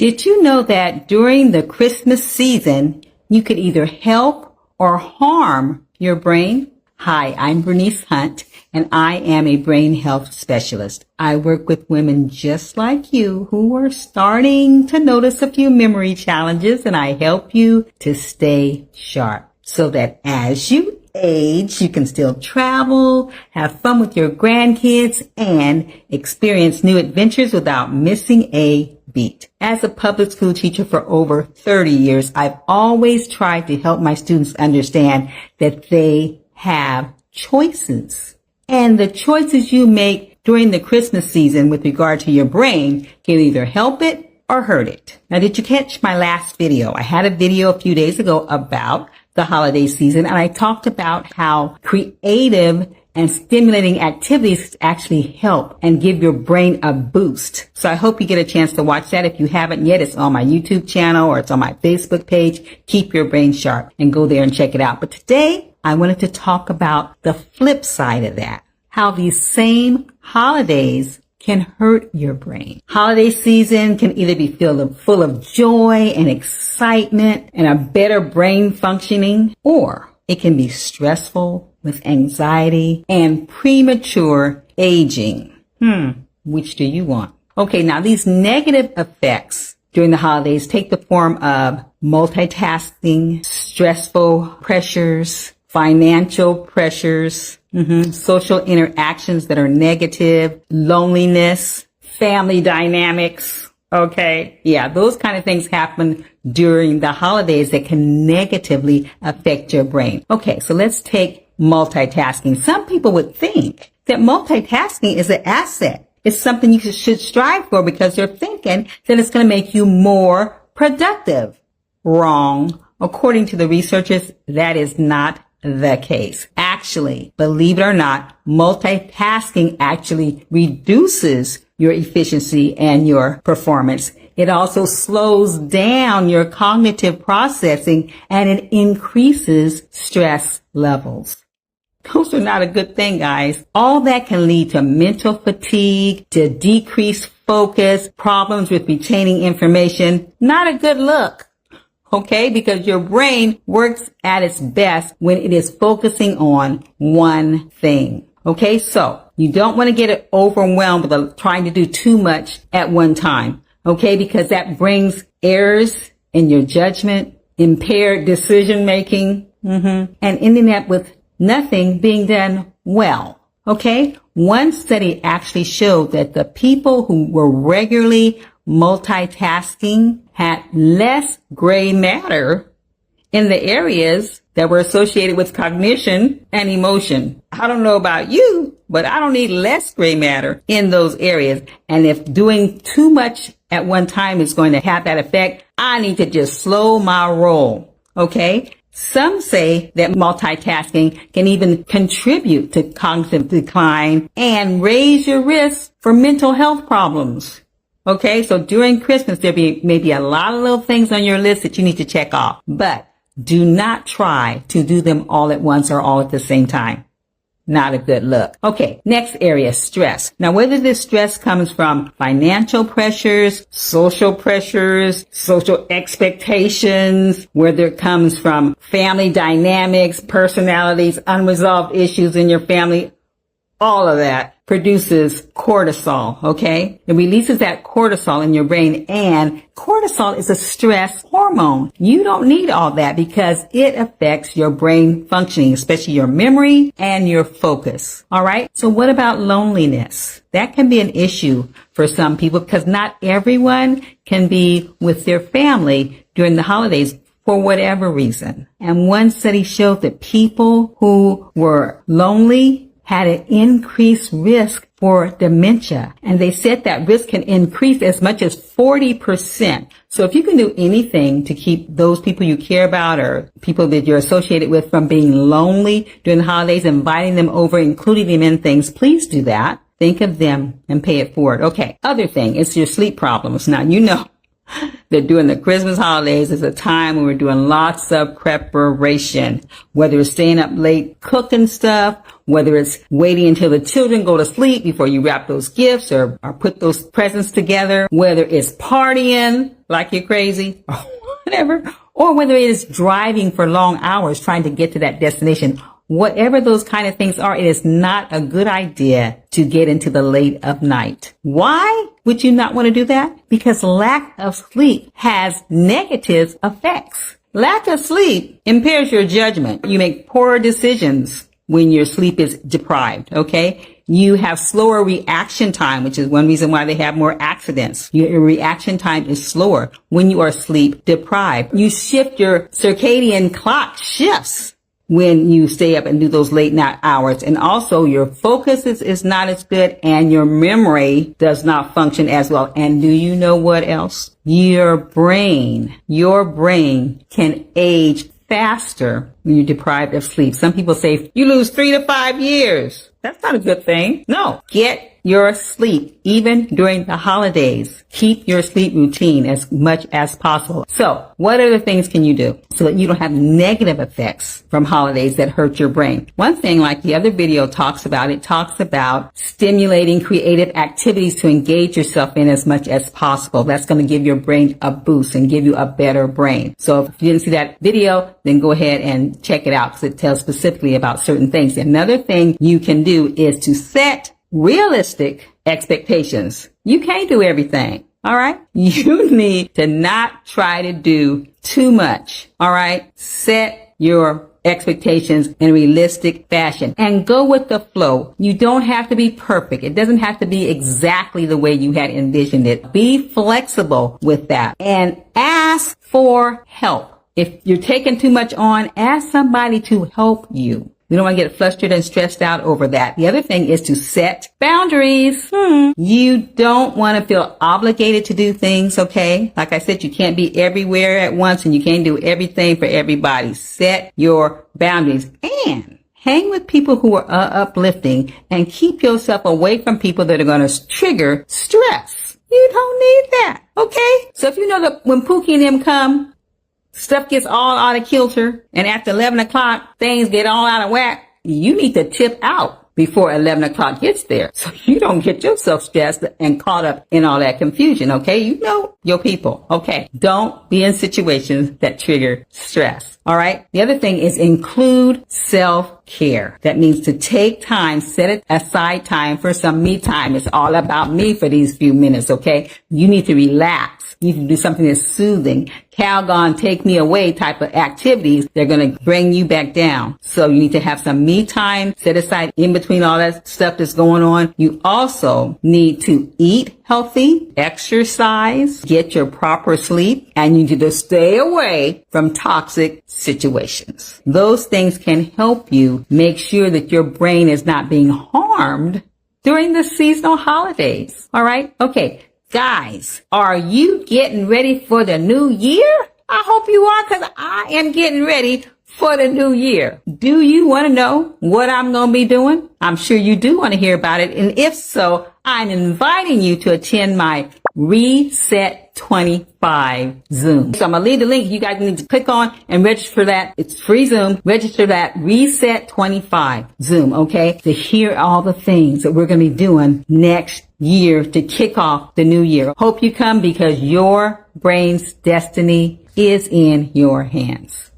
Did you know that during the Christmas season, you could either help or harm your brain? Hi, I'm Bernice Hunt, and I am a brain health specialist. I work with women just like you who are starting to notice a few memory challenges, and I help you to stay sharp so that as you age, you can still travel, have fun with your grandkids, and experience new adventures without missing a beat. As a public school teacher for over 30 years, I've always tried to help my students understand that they have choices. And the choices you make during the Christmas season with regard to your brain can either help it or hurt it. Now, did you catch my last video? I had a video a few days ago about the holiday season, and I talked about how creative and stimulating activities actually help and give your brain a boost. So I hope you get a chance to watch that. If you haven't yet, it's on my YouTube channel or it's on my Facebook page. Keep your brain sharp and go there and check it out. But today I wanted to talk about the flip side of that, how these same holidays can hurt your brain. Holiday season can either be full of joy and excitement and a better brain functioning, or it can be stressful with anxiety and premature aging. Which do you want? Okay, now these negative effects during the holidays take the form of multitasking, stressful pressures, financial pressures, social interactions that are negative, loneliness, family dynamics. Okay. Yeah, those kind of things happen during the holidays that can negatively affect your brain. Okay, so let's take multitasking. Some people would think that multitasking is an asset. It's something you should strive for because you're thinking that it's going to make you more productive. Wrong. According to the researchers, that is not the case. Actually, believe it or not, multitasking actually reduces your efficiency and your performance. It also slows down your cognitive processing and it increases stress levels. Those are not a good thing, guys. All that can lead to mental fatigue, to decreased focus, problems with retaining information. Not a good look. Okay, because your brain works at its best when it is focusing on one thing. Okay, so you don't want to get overwhelmed with trying to do too much at one time. Okay, because that brings errors in your judgment, impaired decision making, and ending up with nothing being done well. Okay, one study actually showed that the people who were regularly multitasking had less gray matter in the areas that were associated with cognition and emotion. I don't know about you, but I don't need less gray matter in those areas. And if doing too much at one time is going to have that effect, I need to just slow my roll. Okay? Some say that multitasking can even contribute to cognitive decline and raise your risk for mental health problems. Okay, so during Christmas, there'll be maybe a lot of little things on your list that you need to check off, but do not try to do them all at once or all at the same time. Not a good look. Okay, next area, stress. Now, whether this stress comes from financial pressures, social expectations, whether it comes from family dynamics, personalities, unresolved issues in your family, all of that produces cortisol, okay? It releases that cortisol in your brain, and cortisol is a stress hormone. You don't need all that because it affects your brain functioning, especially your memory and your focus, all right? So what about loneliness? That can be an issue for some people because not everyone can be with their family during the holidays for whatever reason. And one study showed that people who were lonely had an increased risk for dementia. And they said that risk can increase as much as 40%. So if you can do anything to keep those people you care about or people that you're associated with from being lonely during the holidays, inviting them over, including them in things, please do that. Think of them and pay it forward. Okay. Other thing is your sleep problems. Now, you know, that during the Christmas holidays is a time when we're doing lots of preparation, whether it's staying up late cooking stuff, whether it's waiting until the children go to sleep before you wrap those gifts or put those presents together, whether it's partying like you're crazy or whatever, or whether it is driving for long hours trying to get to that destination. Whatever those kind of things are, it is not a good idea to get into the late of night. Why would you not want to do that? Because lack of sleep has negative effects. Lack of sleep impairs your judgment. You make poorer decisions when your sleep is deprived, okay? You have slower reaction time, which is one reason why they have more accidents. Your reaction time is slower when you are sleep deprived. You shift your circadian clock shifts when you stay up and do those late night hours. And also your focus is not as good and your memory does not function as well. And do you know what else? Your brain can age faster when you're deprived of sleep. Some people say you lose 3 to 5 years. That's not a good thing. No, get your sleep even during the holidays. Keep your sleep routine as much as possible. So what other things can you do so that you don't have negative effects from holidays that hurt your brain? One thing, like the other video talks about stimulating creative activities to engage yourself in as much as possible. That's going to give your brain a boost and give you a better brain. So if you didn't see that video, then go ahead and check it out because it tells specifically about certain things. Another thing you can do is to set realistic expectations. You can't do everything. All right. You need to not try to do too much. All right. Set your expectations in a realistic fashion and go with the flow. You don't have to be perfect. It doesn't have to be exactly the way you had envisioned it. Be flexible with that and ask for help. If you're taking too much on, ask somebody to help you. We don't want to get flustered and stressed out over that. The other thing is to set boundaries. You don't want to feel obligated to do things, okay? Like I said, you can't be everywhere at once and you can't do everything for everybody. Set your boundaries and hang with people who are uplifting and keep yourself away from people that are going to trigger stress. You don't need that, okay? So if you know that when Pookie and them come, stuff gets all out of kilter, and after 11 o'clock, things get all out of whack, you need to tip out before 11 o'clock gets there so you don't get yourself stressed and caught up in all that confusion, okay? You know your people, okay? Don't be in situations that trigger stress, all right? The other thing is include self-care. That means to take time, set aside time for some me time. It's all about me for these few minutes, okay? You need to relax. You can do something that's soothing. Calgon, take me away type of activities. They're going to bring you back down. So you need to have some me time set aside in between all that stuff that's going on. You also need to eat healthy, exercise, get your proper sleep, and you need to stay away from toxic situations. Those things can help you make sure that your brain is not being harmed during the seasonal holidays. All right? Okay. Guys, are you getting ready for the new year? I hope you are, because I am getting ready for the new year. Do you want to know what I'm going to be doing? I'm sure you do want to hear about it. And if so, I'm inviting you to attend my Reset 25 Zoom. So I'm going to leave the link. You guys need to click on and register for that. It's free Zoom. Register that Reset 25 Zoom, okay? To hear all the things that we're going to be doing next year to kick off the new year. Hope you come because your brain's destiny is in your hands.